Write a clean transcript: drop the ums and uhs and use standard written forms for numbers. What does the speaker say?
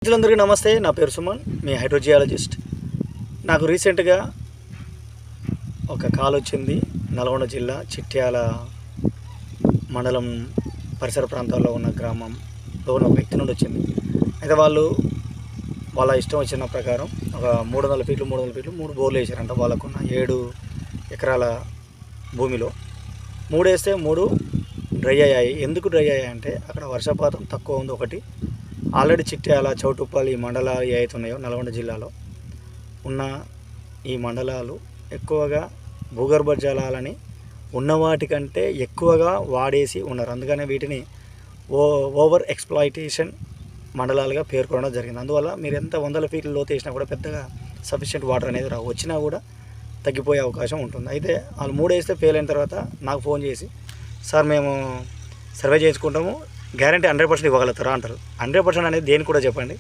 రైతులందరికీ నమస్తే. నా పేరు సుమన్, మీ హైడ్రోజియాలజిస్ట్. నాకు రీసెంట్గా ఒక కాల్ వచ్చింది. నల్గొండ జిల్లా చిట్యాల మండలం పరిసర ప్రాంతాల్లో ఉన్న గ్రామంలో ఉన్న ఒక వ్యక్తి నుండి వచ్చింది. అయితే వాళ్ళ ఇష్టం వచ్చిన ప్రకారం ఒక 300 ఫీట్లు 3 బోర్లు వేసారంట. వాళ్ళకున్న 7 ఎకరాల భూమిలో 3 వేస్తే 3 డ్రై అయ్యాయి. ఎందుకు డ్రై అయ్యాయి అంటే అక్కడ వర్షపాతం తక్కువ ఉంది ఒకటి. ఆల్రెడీ చిట్యాల, చౌటుప్పల్ ఈ మండలాలు ఏవైతే ఉన్నాయో నల్గొండ జిల్లాలో ఉన్న ఈ మండలాలు ఎక్కువగా భూగర్భ జలాలని ఉన్నవాటికంటే ఎక్కువగా వాడేసి ఉన్నారు. అందుకనే వీటిని ఓవర్ ఎక్స్ప్లాయిటేషన్ మండలాలుగా పేర్కొనడం జరిగింది. అందువల్ల మీరు ఎంత 100 ఫీట్ల లోతు వేసినా కూడా పెద్దగా సఫిషియెంట్ వాటర్ అనేది రావు. వచ్చినా కూడా తగ్గిపోయే అవకాశం ఉంటుంది. అయితే వాళ్ళు 3 వేస్తే ఫెయిల్ అయిన తర్వాత నాకు ఫోన్ చేసి, సార్ మేము సర్వే చేయించుకుంటాము, గ్యారంటీ 100% ఇవ్వగలుగుతారా అంటారు. 100% అనేది దేనికి కూడా చెప్పండి.